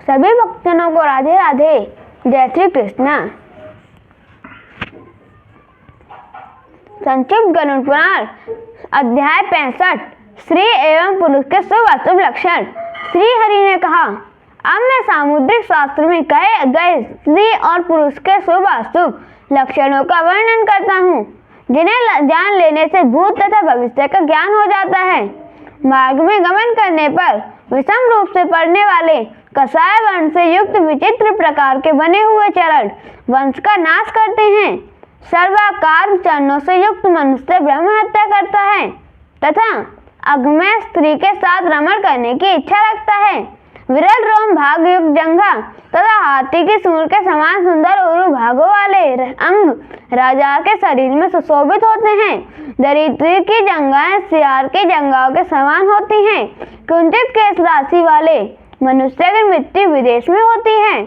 सभी भक्तजनों को राधे राधे। जय श्री कृष्ण। संक्षिप्त गरुड़ पुराण अध्याय 65 स्त्री एवं पुरुष के शुभ अशुभ लक्षण। श्री हरि ने कहा, अब मैं सामुद्रिक शास्त्र में कहे गए स्त्री और पुरुष के शुभ अशुभ लक्षणों का वर्णन करता हूँ, जिन्हें जान लेने से भूत तथा भविष्य का ज्ञान हो जाता है। मार्ग में गमन करने पर विषम रूप से पड़ने वाले कसाय वर्ण से युक्त विचित्र प्रकार के बने हुए चरण वंश का नाश करते हैं। सर्वाकार चरणों से युक्त मनुष्य ब्रह्म हत्या करता है तथा अग्मय स्त्री के साथ रमण करने की इच्छा रखता है। विरल रोम भाग युक्त जंघा तथा हाथी की सूंड के समान सुंदर उरु भागों वाले अंग राजा के शरीर में सुशोभित होते हैं। दरिद्री की जंघाएं सियार की जंघाओं के समान होती हैं। कुंठित केश राशि वाले मनुष्य की मृत्यु विदेश में होती है।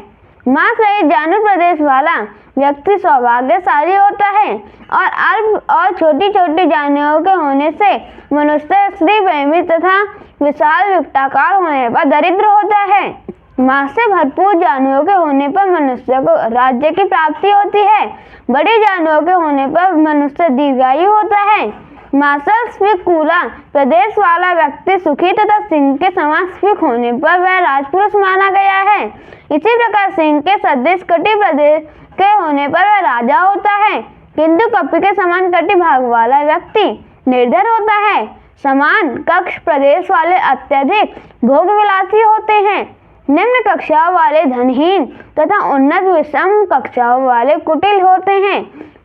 मांस रहित जानवर प्रदेश वाला व्यक्ति सौभाग्यशाली होता है और अल्प और छोटी छोटी जानुओं के होने से मनुष्य स्त्री प्रेमी तथा विशाल युक्ताकार होने पर दरिद्र होता है। मांस से भरपूर जानुओं के होने पर मनुष्य को राज्य की प्राप्ति होती है। बड़ी जानुओं के होने पर मनुष्य दीर्घायु होता है। मांसल स्फीकूला प्रदेश वाला व्यक्ति सुखी तथा सिंह के समान स्फीक होने पर वह राजपुरुष माना गया है। इसी प्रकार सिंह के सदृश कटि प्रदेश के होने पर वह राजा होता है, किंतु कपि के समान कटि भाग वाला व्यक्ति निर्धन होता है। समान कक्ष प्रदेश वाले अत्यधिक भोग विलासी होते हैं। निम्न कक्षाओं वाले धनहीन तथा उन्नत विषम कक्षाओं वाले कुटिल होते हैं।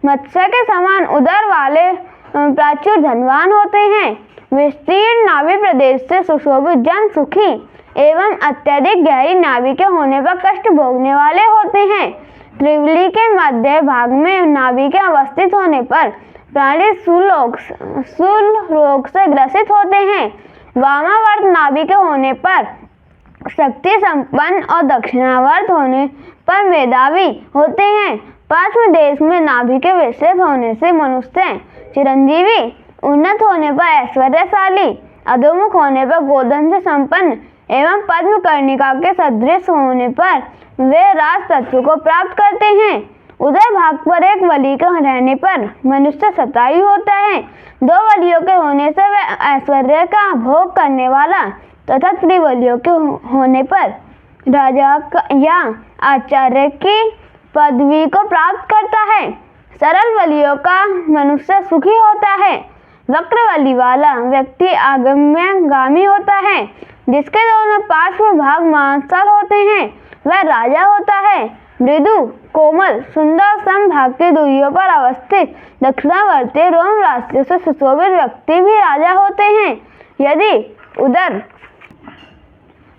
मत्स्य के समान उदर वाले प्राचुर धनवान होते हैं। विस्तीर्ण नाभि प्रदेश से सुशोभित जन सुखी एवं अत्यधिक गहरी नाभि के होने पर कष्ट भोगने वाले होते हैं। त्रिवली के मध्य भाग में नाभि के अवस्थित होने पर प्राणी स्थूल रोग से ग्रसित होते हैं। वामावर्त नाभि के होने पर शक्ति संपन्न और दक्षिणावर्त होने पर मेधावी होते हैं। पार्श्व देश में नाभि के विस्तृत होने से मनुष्य चिरंजीवी, उन्नत होने पर ऐश्वर्यशाली, अधोमुख होने पर गोधन से संपन्न एवं पद्म कर्णिका के सदृश होने पर वे राज तत्व को प्राप्त करते हैं। उदय भाग पर एक वली का रहने पर मनुष्य शतायु होता है। दो वलियों के होने से वह ऐश्वर्य का भोग करने वाला तथा त्रिवलियों के होने पर राजा या आचार्य की पदवी को प्राप्त करता है। सरल वलियों का मनुष्य सुखी होता है। वक्रवली वाला व्यक्ति आगम्यगामी होता है। जिसके दोनों पार्श्व भाग मांसल होते हैं वह राजा होता है। मृदु, कोमल, सुंदर सम भाग की दूरियों पर अवस्थित दक्षिणावर्ती रोम राशि से सुशोभित व्यक्ति भी राजा होते हैं। यदि उदर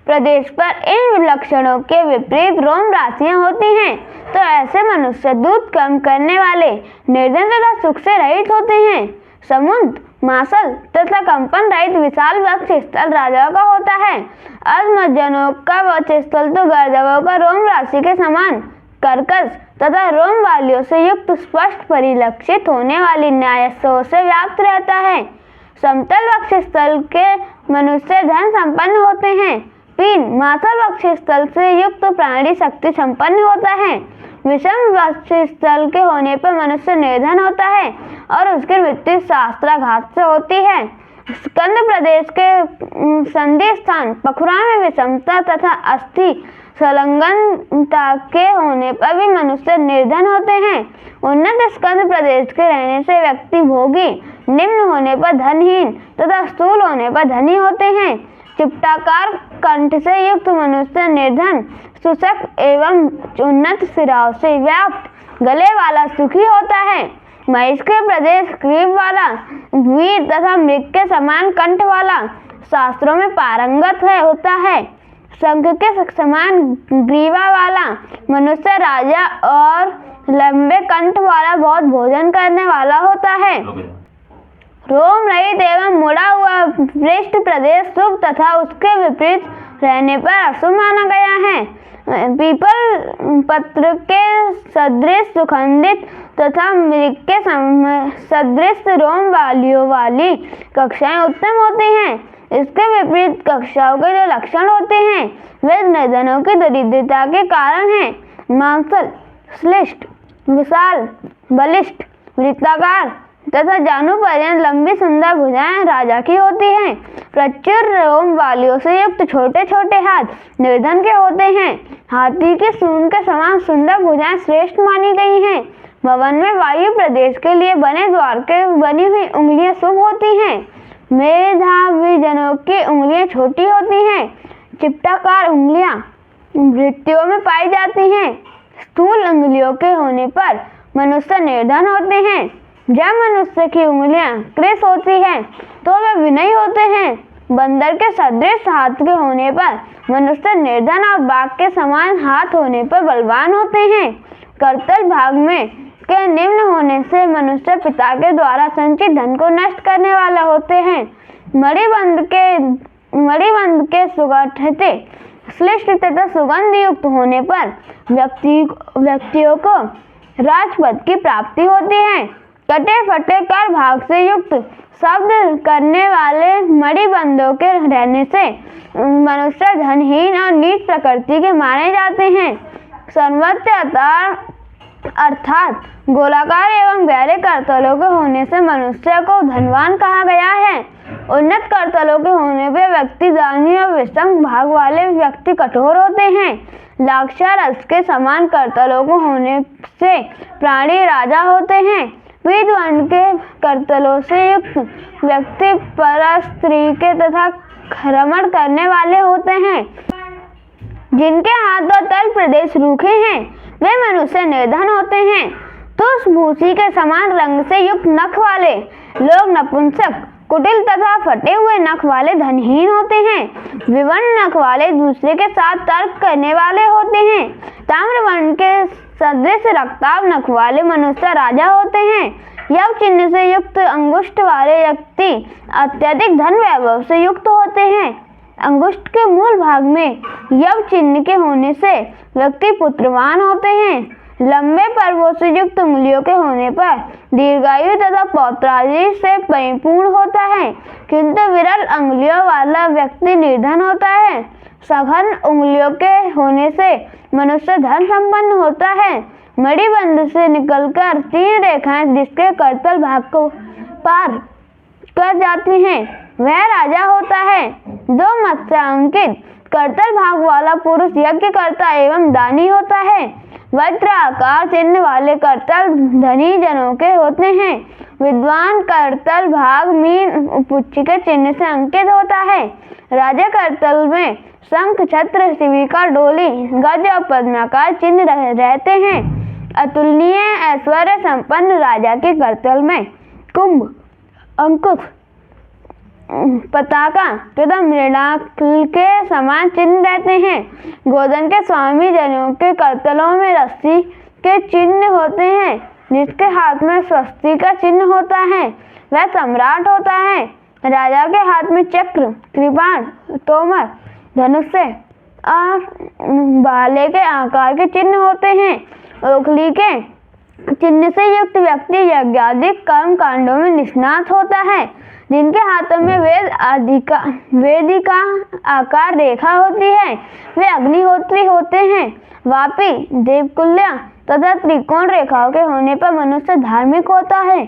प्रदेश पर इन लक्षणों के विपरीत रोम राशियां होती हैं तो ऐसे मनुष्य दूध कम करने वाले, निर्धन तथा सुख से रहित होते हैं। समुद्र, मासल तथा कंपन रहित विशाल वक्ष स्थल राजाओं का होता है। अधमजनों का वक्ष स्थल तो गर्दभों का रोम राशि के समान कर्कश तथा रोम वालियों से युक्त स्पष्ट परिलक्षित होने वाली न्यायसों से व्याप्त रहता है। समतल वक्ष स्थल के मनुष्य धन संपन्न होते हैं। पीन, मासल वक्ष स्थल से युक्त प्राणी शक्ति संपन्न होता है। विषम वक्ष स्थल के होने पर मनुष्य निर्धन होता है और उसकी मृत्यु शास्त्राघात से होती है। स्कंद प्रदेश के संधि स्थान पखुरा में विषमता तथा अस्थि संलग्नता के होने पर भी मनुष्य निर्धन होते हैं। उन्नत स्कंद प्रदेश के रहने से व्यक्ति भोगी, निम्न होने पर धनहीन तथा स्थूल होने पर धनी होते हैं। चिपटाकार कंठ से युक्त मनुष्य निर्धन, शुष्क एवं उन्नत सिराओं से व्याप्त गले वाला सुखी होता है। महिष के प्रदेश ग्रीव वाला, वीर तथा मृग के समान कंठ वाला शास्त्रों में पारंगत होता है। शंख के समान ग्रीवा वाला मनुष्य राजा और लंबे कंठ वाला बहुत भोजन करने वाला होता है। रोम रहित एवं मुड़ा हुआ पृष्ठ प्रदेश शुभ तथा उसके विपरीत रहने पर अशुभ माना गया है। पीपल पत्र के सदृश सुगंधित तथा मृग के सदृश रोम वालियों वाली कक्षाएं उत्तम होती हैं। इसके विपरीत कक्षाओं के जो लक्षण होते हैं वे निर्धनों की दरिद्रता के कारण हैं। मांसल, श्लिष्ट, विशाल, बलिष्ठ, वृत्ताकार तथा जानु पर्यंत लंबी सुंदर भुजाएं राजा की होती हैं। प्रचुर रोम वालियों से युक्त छोटे छोटे हाथ निर्धन के होते हैं। हाथी के सूंड के समान सुंदर भुजाएं श्रेष्ठ मानी गई हैं। भवन में वायु प्रदेश के लिए बने द्वार के बनी हुई उंगलियां शुभ होती हैं। मेधावी जनों की उंगलियां छोटी होती हैं। चिपटाकार उंगलियां वृत्तियों में पाई जाती हैं। स्थूल उंगलियों के होने पर मनुष्य निर्धन होते हैं। जब मनुष्य की उंगलियां कृश होती हैं तो वे विनयी होते हैं। बंदर के सदृश हाथ के होने पर मनुष्य निर्धन और बाघ के समान हाथ होने पर बलवान होते हैं। करतल भाग में के निम्न होने से मनुष्य पिता के द्वारा संचित धन को नष्ट करने वाला होते हैं। मणिबंध के सुगठित, श्लिष्ट तथा सुगंध युक्त होने पर व्यक्तियों को राजपद की प्राप्ति होती है। कटे फटे कर भाग से युक्त शब्द करने वाले मणिबंधों के रहने से मनुष्य धनहीन और नीच प्रकृति के माने जाते हैं। सर्वत्र अर्थात गोलाकार एवं गहरे करतलों के होने से मनुष्य को धनवान कहा गया है। उन्नत करतलों के होने पर व्यक्ति दानी और विषम भाग वाले व्यक्ति कठोर होते हैं। लाक्षारस के समान करतलों को होने से प्राणी राजा होते हैं। विद्वर्ण के करतलों से युक्त व्यक्ति पर स्त्री के तथा भ्रमण करने वाले होते हैं। जिनके हाथ और तल प्रदेश रूखे हैं वे मनुष्य निर्धन होते हैं। तुष भूसी के समान रंग से युक्त नख वाले लोग नपुंसक, कुटिल तथा फटे हुए नख वाले धनहीन होते हैं। विवर्ण नख वाले दूसरे के साथ तर्क करने वाले होते हैं। ताम्रवर्ण के सदृश रक्ताभ नख वाले मनुष्य राजा होते हैं। यव चिन्ह से युक्त अंगुष्ठ वाले व्यक्ति अत्यधिक धन वैभव से युक्त होते हैं। अंगुष्ठ के मूल भाग में यव चिन्ह के होने से व्यक्ति पुत्रवान होते हैं। लंबे पर्वों से युक्त उंगलियों के होने पर दीर्घायु तथा पौत्रादि से परिपूर्ण होता है, किंतु विरल अंगुलियों वाला व्यक्ति निर्धन होता है। सघन उंगलियों के होने से मनुष्य धन संपन्न होता है। मणिबंध से निकलकर 3 रेखाएं जिसके करतल भाग को पार कर जाती हैं वह राजा होता है। दो मत्स्यांकित करतल भाग वाला पुरुष यज्ञ करता एवं दानी होता है। वज्र आकार चिन्ह वाले करतल धनी जनों के होते हैं। विद्वान करतल भाग मीन पुच्छ के चिन्ह से अंकित होता है। राजा करतल में शंख, छत्र, शिविका, डोली, गज और पद्माकार चिन्ह रहते हैं। अतुलनीय ऐश्वर्य संपन्न राजा के करतल में कुंभ, अंकुश, पताका तथा मृणाल के समान चिन्ह रहते हैं। गोधन के स्वामी जनों के करतलों में रस्सी के चिन्ह होते हैं। जिसके हाथ में स्वस्ति का चिन्ह होता है वह सम्राट होता है। राजा के हाथ में चक्र, कृपाण, तोमर, धनुष्य और भाले के आकार के चिन्ह होते हैं। ओखली के चिन्ह से युक्त व्यक्ति यज्ञादिक कर्म कांडों में निष्णात होता है। जिनके हाथों में वेदिका आकार रेखा होती है वे अग्निहोत्री होते हैं। वापी, देवकुल्या तथा त्रिकोण रेखाओं के होने पर मनुष्य धार्मिक होता है।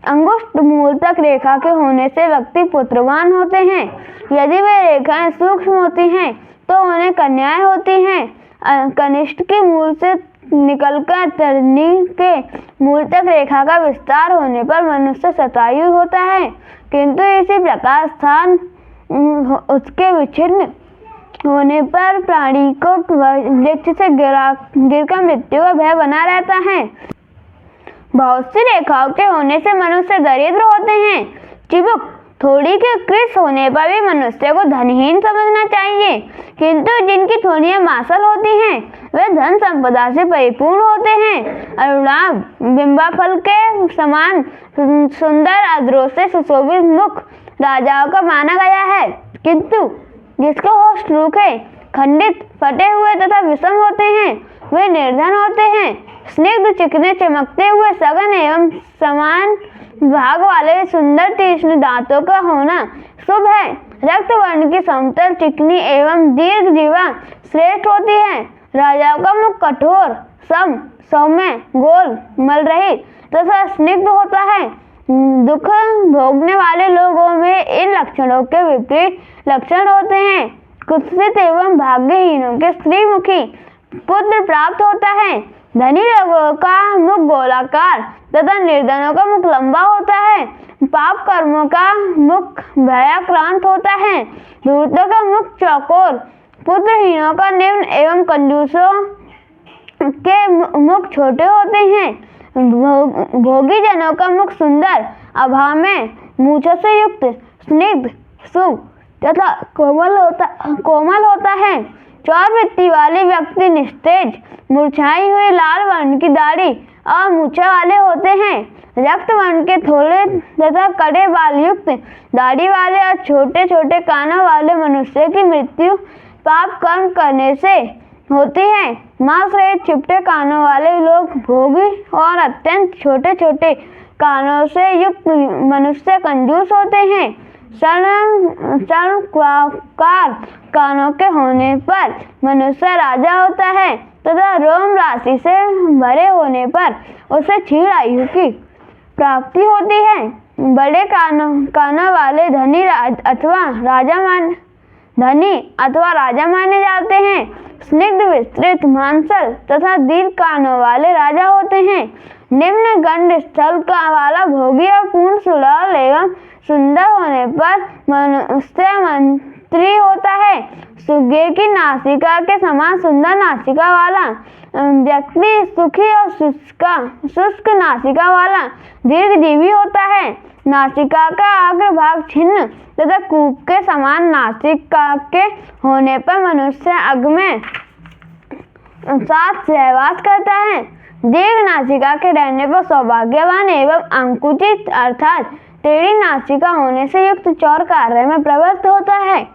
अंगुष्ठ मूल तक रेखा के होने से व्यक्ति पुत्रवान होते हैं। यदि वे रेखाएं सूक्ष्म होती हैं तो उन्हें कन्याएं होती हैं। कनिष्ठ के मूल से निकलकर तर्जनी के मूल तक रेखा का विस्तार होने पर मनुष्य शतायु होता है, किंतु इसी प्रकार स्थान उसके विच्छिन्न होने पर प्राणी को वृक्ष से गिरकर मृत्यु का भय बना रहता है। बहुत सी रेखाओं के होने से मनुष्य दरिद्र होते हैं। चिबुक थोड़ी के कृश होने पर भी मनुष्य को धनहीन समझना चाहिए, किंतु जिनकी थोड़ियां मासल होती हैं वे धन संपदा से परिपूर्ण होते हैं। अरुणाभ बिंबाफल के समान सुंदर अधरों से सुशोभित मुख राजाओं का माना गया है, किंतु जिसके होठ रूखे, खंडित, फटे हुए तथा विषम होते हैं वे निर्धन होते हैं। स्निग्ध, चिकने, चमकते हुए सघन एवं समान भाग वाले सुंदर तीक्ष्ण दांतों का होना शुभ है। रक्त वर्ण की समतल, चिकनी एवं दीर्घ जीवा श्रेष्ठ होती है। राजाओं का मुख कठोर, सौम्य, गोल, मलरहित तथा स्निग्ध होता है। दुख भोगने वाले लोगों में इन लक्षणों के विपरीत लक्षण होते हैं। कुत्सित एवं भाग्यहीनों के स्त्रीमुखी पुत्र प्राप्त होता है। धनी लोगों का मुख गोलाकार तथा निर्धनों का मुख लंबा होता है। पाप कर्मों का मुख भयाक्रांत होता है। धूर्तों का मुख चौकोर, पुत्रहीनों का निम्न एवं कंजूसों के मुख छोटे होते हैं। भोगी जनों का मुख सुंदर, अभाव में मूंछों से युक्त, स्निग्ध, शुभ तथा कोमल होता है। चौर वृत्ति वाले व्यक्ति निस्तेज, मुरझाई हुई लाल वर्ण की दाढ़ी और मूछें वाले होते हैं। रक्त वर्ण के थोड़े तथा कड़े बाल युक्त दाढ़ी वाले और छोटे छोटे कानों वाले मनुष्य की मृत्यु पाप कर्म करने से होती है। मांस रहित चिपटे कानों वाले लोग भोगी और अत्यंत छोटे छोटे कानों से युक्त मनुष्य कंजूस होते हैं। सर्वाकार कानों के होने पर मनुष्य राजा होता है तथा रोम राशि से भरे होने पर उसे क्षीण आयु की प्राप्ति होती है। बड़े कानों वाले धनी अथवा राजा माने जाते हैं। स्निग्ध, विस्तृत, मांसल तथा दीर्घ कानों वाले राजा होते हैं। निम्न गंड स्थल का वाला भोगी और पूर्ण सुडौल एवं सुंदर होने पर मनुष्य मंत्री होता है। सुगे की नासिका के समान सुंदर नासिका वाला व्यक्ति सुखी और शुष्क नासिका वाला दीर्घजीवी होता है। नासिका का अग्रभाग छिन्न तथा कूप के समान नासिका के होने पर मनुष्य अग में साथ सहवास करता है। दीर्घ नासिका के रहने पर सौभाग्यवान एवं अंकुचित अर्थात टेढ़ी नासिका होने से युक्त चौर कार्य में प्रवृत्त होता है।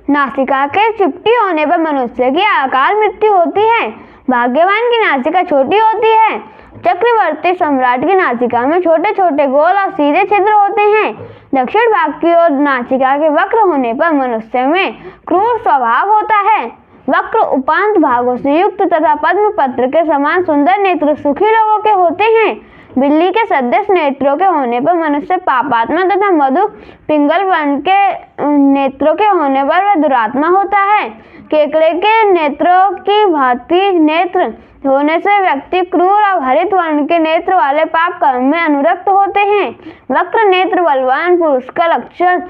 नासिका के चिपटी होने पर मनुष्य की अकाल मृत्यु होती है। भाग्यवान की नासिका छोटी होती है। चक्रवर्ती सम्राट की नासिका में छोटे छोटे गोल और सीधे छिद्र होते हैं। दक्षिण भाग की ओर नासिका के वक्र होने पर मनुष्य में क्रूर स्वभाव होता है। वक्र उपांत भागों से युक्त तथा पद्म पत्र के समान सुंदर नेत्र सुखी लोगों के होते हैं। बिल्ली के सदृश नेत्रों के होने पर मनुष्य पापात्मा तथा मधु पिंगल वर्ण के नेत्रों के होने पर वह दुरात्मा होता है। केकड़े के नेत्रों की भांति नेत्र होने से व्यक्ति क्रूर और हरित वर्ण के नेत्र वाले पाप कर्म में अनुरक्त होते हैं। वक्र नेत्र बलवान पुरुष का लक्षण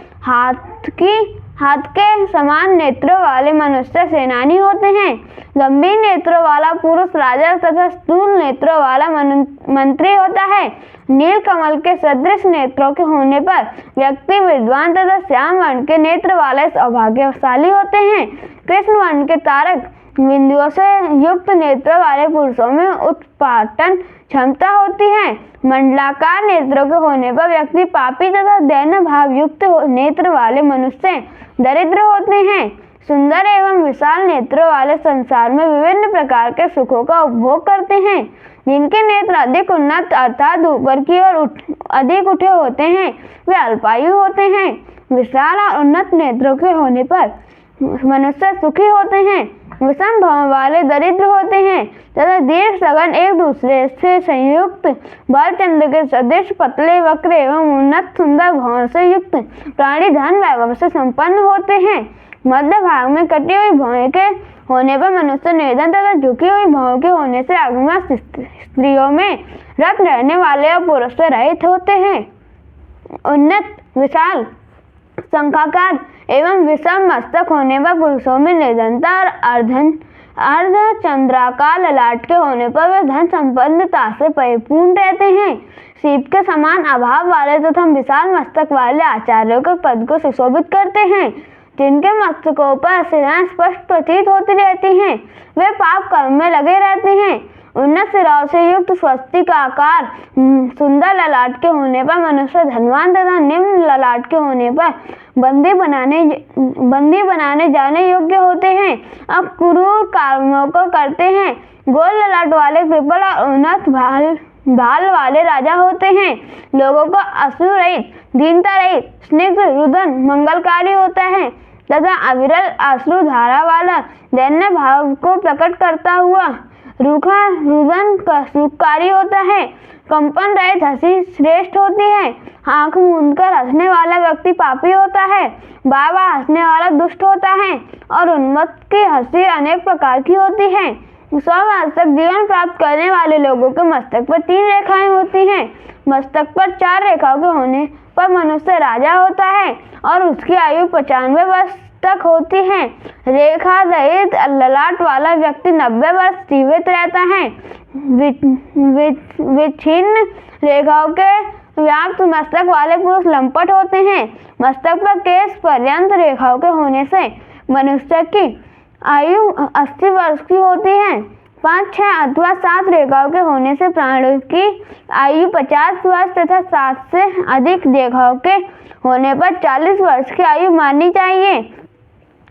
हाथ के समान नेत्रों वाले मनुष्य सेनानी होते हैं। गंभीर नेत्रों वाला पुरुष राजा तथा स्थूल नेत्रों वाला मंत्री होता है। नील कमल के सदृश नेत्रों के होने पर व्यक्ति विद्वान तथा श्याम वर्ण के नेत्र वाले सौभाग्यशाली होते हैं। कृष्ण वर्ण के तारक बिंदुओं से युक्त नेत्रों वाले पुरुषों में उत्पाटन क्षमता होती है। मंडलाकार नेत्रों के होने पर व्यक्ति पापी तथा दैन्य भाव युक्त नेत्र वाले मनुष्य दरिद्र होते हैं। सुंदर एवं विशाल नेत्रों वाले संसार में विभिन्न प्रकार के सुखों का उपभोग करते हैं। जिनके नेत्र अधिक उन्नत अर्थात ऊपर की ओर अधिक उठे होते हैं वे अल्पायु होते हैं। विशाल और उन्नत नेत्रों के होने पर मनुष्य सुखी होते हैं। विषम भाव वाले दरिद्र होते हैं तथा दीर्घ सघन एक दूसरे से संयुक्त बालचंद्र के सदृश पतले वक्र एवं उन्नत सुंदर भाव से युक्त प्राणी धन वैभव से संपन्न होते हैं। मध्य भाग में कटी हुई भौहें के होने पर मनुष्य निर्धन तथा झुकी हुई भौहों के होने से अगमा स्त्रियों में रत रहने वाले और पुरुष से रहित होते हैं। उन्नत, विशाल, शंखाकार एवं विषम मस्तक होने पर पुरुषों में निर्धनता और अर्धचंद्राकार ललाट के होने पर वे धन संपन्नता से परिपूर्ण रहते हैं। सीप के समान अभाव वाले तथा विशाल मस्तक वाले आचार्यों के पद को सुशोभित करते हैं। जिनके मस्तकों पर सिराएं स्पष्ट प्रतीत होती रहती हैं वे पाप कर्म में लगे रहते हैं। उन्नत सिराओं से युक्त स्वस्ति का आकार सुंदर ललाट के होने पर मनुष्य धनवान तथा निम्न ललाट के होने पर बंदी बनाने जाने योग्य होते हैं और क्रूर कर्मों को करते हैं। गोल ललाट वाले कृपल और उन्नत भाल वाले राजा होते हैं। लोगों को अश्रु रहित, दीनता रहित, स्निग्ध रुदन मंगलकारी होता है तथा अविरल अश्रु धारा वाला दैन्य भाव को प्रकट करता हुआ रूखा रुदन सुखकारी होता है। कंपन रहित हंसी श्रेष्ठ होती है। आंख मूंदकर हंसने वाला व्यक्ति पापी होता है। बार बार हंसने वाला दुष्ट होता है और उन्मत्त की हंसी अनेक प्रकार की होती है। 100 वर्ष तक जीवन प्राप्त करने वाले लोगों के मस्तक पर 3 रेखाएं होती हैं। मस्तक पर 4 रेखाओं के होने पर मनुष्य राजा होता है और उसकी आयु 95 वर्ष तक होती है। रेखा रहित ललाट वाला व्यक्ति 90 वर्ष जीवित रहता है। विच्छिन्न रेखाओं के व्याप्त मस्तक वाले पुरुष लंपट होते हैं। मस्तक पर केश पर्यंत रेखाओं के होने से मनुष्य की आयु 80 वर्ष की होती है। 5, 6 अथवा 7 रेखाओं के होने से प्राणी की आयु 50 वर्ष तथा 7 से अधिक रेखाओं के होने पर 40 वर्ष की आयु माननी चाहिए।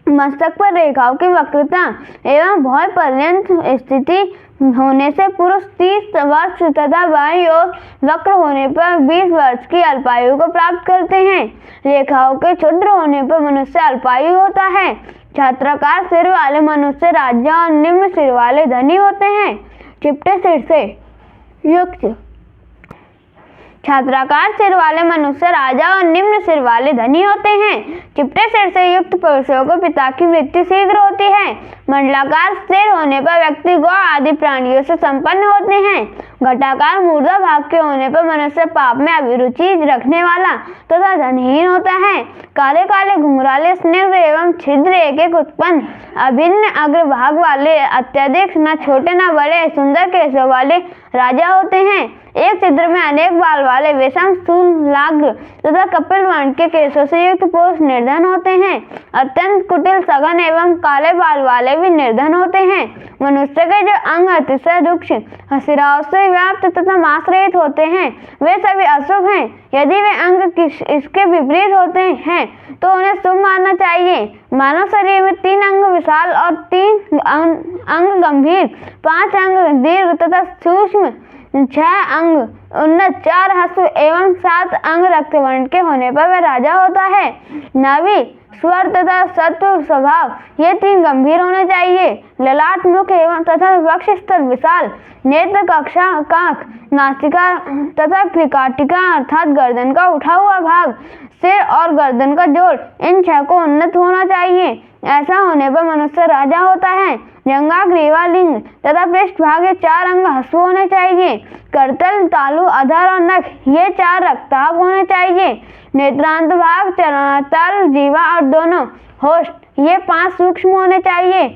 मस्तक पर रेखाओं की वक्रता एवं भौं पर्यंत स्थिति होने से पुरुष 30 वर्ष तथा बाईं ओर वक्र होने पर 20 वर्ष की अल्पायु को प्राप्त करते हैं। रेखाओं के क्षुद्र होने पर मनुष्य अल्पायु होता है। छात्राकार सिर वाले मनुष्य राजा और निम्न सिर वाले धनी होते हैं। चिपटे सिर से युक्त छात्राकार सिर वाले मनुष्य राजा और निम्न सिर वाले धनी होते हैं। चिपटे सिर से युक्त पुरुषों को पिता की मृत्यु शीघ्र होती है। मंडलाकार सिर होने पर व्यक्ति गौ आदि प्राणियों से संपन्न होते हैं। घटाकार मूर्धा भाग के होने पर मनुष्य पाप में अभिरुचि रखने वाला तथा धनहीन होता है। काले काले घुंघराले स्निग्ध एवं छिद्र एक उत्पन्न अभिन्न अग्रभाग वाले अत्यधिक न छोटे न बड़े सुंदर केशों वाले राजा होते हैं। एक छिद्र में अनेक बाल वाले विषम स्थूलाग्र तथा कपिल वर्ण के केशों से युक्त पुरुष निर्धन होते हैं। अत्यंत कुटिल सघन एवं काले बाल वाले भी निर्धन होते हैं। मनुष्य के जो अंग अतिशय रुक्ष शिराओं से व्याप्त तथा मांस रहित होते हैं वे सभी अशुभ हैं। यदि वे अंग इसके विपरीत होते हैं तो उन्हें शुभ मानना चाहिए। मानव शरीर में 3 अंग विशाल और 3 अंग गंभीर, 5 अंग दीर्घ तथा सूक्ष्म, 6 अंग उन्नत, 4 हस्व एवं 7 अंग रक्तवर्ण के होने पर वह राजा होता है। नाभि, स्वर तथा सत्व स्वभाव ये 3 गंभीर होने चाहिए। ललाट, मुख एवं तथा वक्ष स्थल विशाल, नेत्र, कक्षा, काख, नासिका तथा त्रिकाटिका अर्थात गर्दन का उठा हुआ भाग, सिर और गर्दन का जोड़, इन 6 को उन्नत होना चाहिए। ऐसा होने पर मनुष्य राजा होता है। जंघा, ग्रीवा, लिंग तथा पृष्ठभाग ये 4 अंग हस्व होने चाहिए। करतल, तालु, अधर और नख ये 4 रक्ताभ होने चाहिए। नेत्रांत भाग, चरणतल, जीवा और दोनों होष्ठ ये 5 सूक्ष्म होने चाहिए।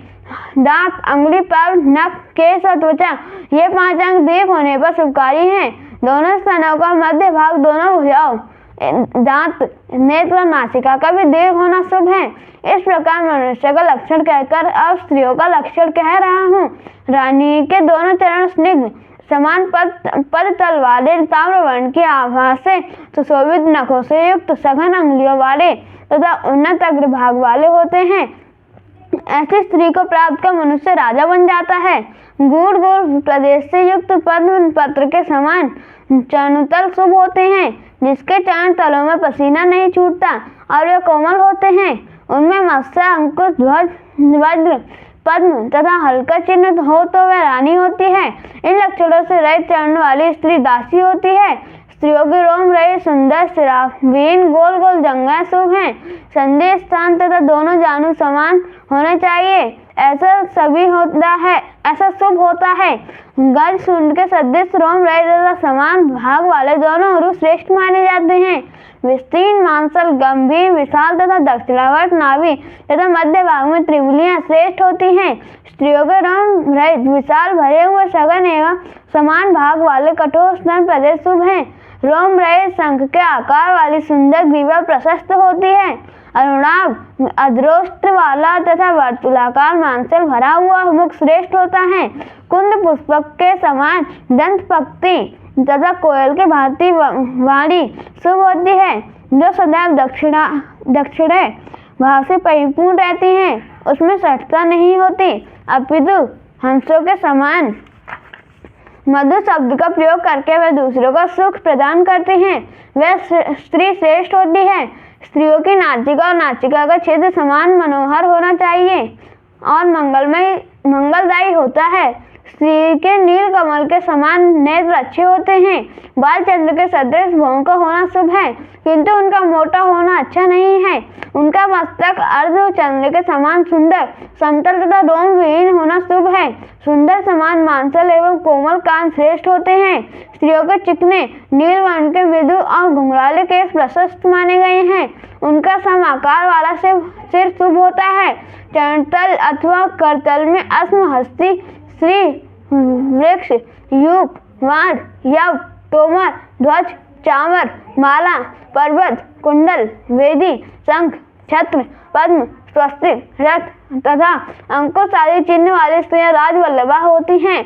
दांत, अंगुली, पैर, नख, केश और त्वचा ये 5 अंग दीर्घ होने पर शुभकारी हैं। दोनों स्तनों का मध्य भाग, दोनों भुजाओं, दांत, नेत्र और नासिका का भी दीर्घ होना शुभ है। इस प्रकार मनुष्य का लक्षण कहकर अब स्त्रियों का लक्षण कह रहा हूँ। रानी के दोनों चरण स्निग्ध समान पद तल वाले ताम्र वर्ण की आभा से सुशोभित नखों से युक्त सघन अंगुलियों वाले तथा उन्नत अग्रभाग वाले होते हैं। ऐसी स्त्री को प्राप्त कर मनुष्य राजा बन जाता है। गूढ़ गूढ़ प्रदेश से युक्त पद्म पत्र के समान चरणतल शुभ होते हैं, जिसके चरण तलों में पसीना नहीं छूटता और वे कोमल होते हैं। उनमें मत्स्य, अंकुश, ध्वज, वज्र, पद्म तथा हल्का चिन्ह हो तो वह रानी होती है। इन लक्षणों से रहित चरण वाली स्त्री दासी होती है। स्त्रियों की रोम रही सुंदर सिरावीन गोल गोल जंघाएं शुभ हैं। संधि स्थान तथा दोनों जानू समान होने चाहिए। ऐसा शुभ होता है। गज सूंड के सदृश रोम रहित तथा समान भाग वाले दोनों उरु श्रेष्ठ माने जाते हैं। विस्तीर्ण मांसल, गंभीर, विशाल तथा दक्षिणावर्त नाभि तथा मध्य भाग में त्रिबुलियां श्रेष्ठ होती हैं। स्त्रियों के रोम रहित विशाल भरे हुए सघन एवं समान भाग वाले कठोर स्तन प्रदेश शुभ हैं। रोम रहित शंख के आकार वाली सुंदर ग्रीवा प्रशस्त होती है। अरुणाभ, अधरोष्ट्र वाला तथा वर्तुलाकार मांसल भरा हुआ मुख श्रेष्ठ होता है। कुंद पुष्पक के समान दंत पक्ति तथा कोयल के भांति वाणी शुभ होती है। जो सदैव दक्षिणे भाव से परिपूर्ण रहती हैं, उसमें सठता नहीं होती, अपितु हंसों के समान मधु शब्द का प्रयोग करके वे दूसरों को सुख प्रदान करते हैं। वह स्त्री श्रेष्ठ होती है। स्त्रियों की नाचिका और नाचिका का छिद्र समान मनोहर होना चाहिए और मंगलदायी होता है। स्त्री के नील कमल के समान नेत्र अच्छे होते हैं। बाल चंद्र के सदृश भौं का होना शुभ है, किंतु उनका मोटा होना अच्छा नहीं है। उनका मस्तक अर्ध चंद्र के समान सुंदर, समतल तथा रोम विहीन होना शुभ है। सुंदर समान मांसल एवं कोमल कान श्रेष्ठ होते हैं। स्त्रियों के चिकने नील वर्ण के मृदु और घुंघराले केश प्रशस्त माने गए हैं। उनका सम आकार वाला सिर शुभ होता है। चरणतल अथवा करतल में अस्म हस्ती, श्री, वृक्ष, यूप, वाण, यव, तोमर, ध्वज, चामर, माला, पर्वत, कुंडल, वेदी, शंख, छत्र, पद्म, स्वस्तिक, रथ तथा अंकुश आदि चिन्ह वाली स्त्रियां राजवल्लभा होती हैं।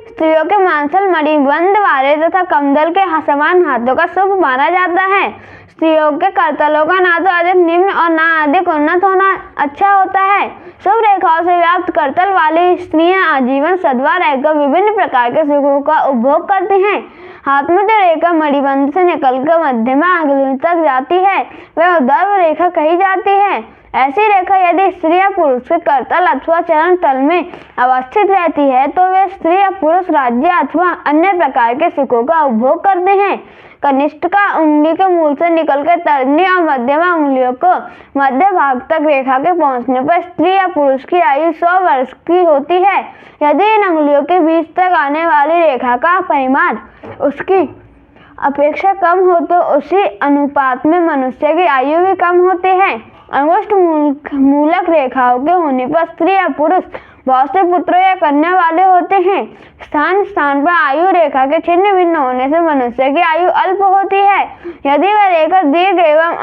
स्त्रियों के मांसल मणिबंध वाले तथा कमंडल के समान हाथों का शुभ माना जाता है। स्त्रियों के करतलों का ना तो अधिक निम्न और ना अधिक उन्नत होना अच्छा होता है। शुभ रेखाओं से व्याप्त करतल वाली स्त्रियां आजीवन सधवा रहकर विभिन्न प्रकार के सुखों का उपभोग करती हैं। हाथ में जो रेखा मणिबंध से निकलकर मध्यमा अंगुली तक जाती है वह उर्ध्व रेखा कही जाती है। ऐसी रेखा यदि स्त्री या पुरुष के करतल अथवा चरण तल में अवस्थित रहती है तो वे स्त्री या पुरुष राज्य अथवा अन्य प्रकार के सुखों का उपभोग करते हैं। कनिष्ठिका उंगली के मूल से निकलकर तर्जनी और मध्यमा उंगलियों को मध्य भाग तक रेखा के पहुंचने पर स्त्री या पुरुष की आयु 100 वर्ष की होती है। यदि इन उंगलियों के बीच तक आने वाली रेखा का परिमाण उसकी अपेक्षा कम हो तो उसी अनुपात में मनुष्य की आयु भी कम होती है। अंगुष्ठ मूलक रेखाओं के होने पर स्त्री या पुरुष बहुत से पुत्रों या कन्या वाले होते हैं। स्थान स्थान पर आयु रेखा के छिन्न भिन्न होने से मनुष्य की आयु अल्प होती है। यदि वह रेखा दीर्घ एवं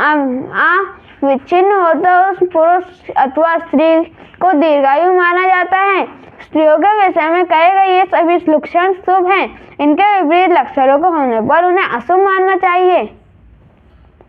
अविच्छिन्न हो तो उस पुरुष अथवा स्त्री को दीर्घायु माना जाता है। स्त्रियों के विषय में कहे गए ये सभी लक्षण शुभ हैं। इनके विपरीत लक्षणों को होने पर उन्हें अशुभ मानना चाहिए।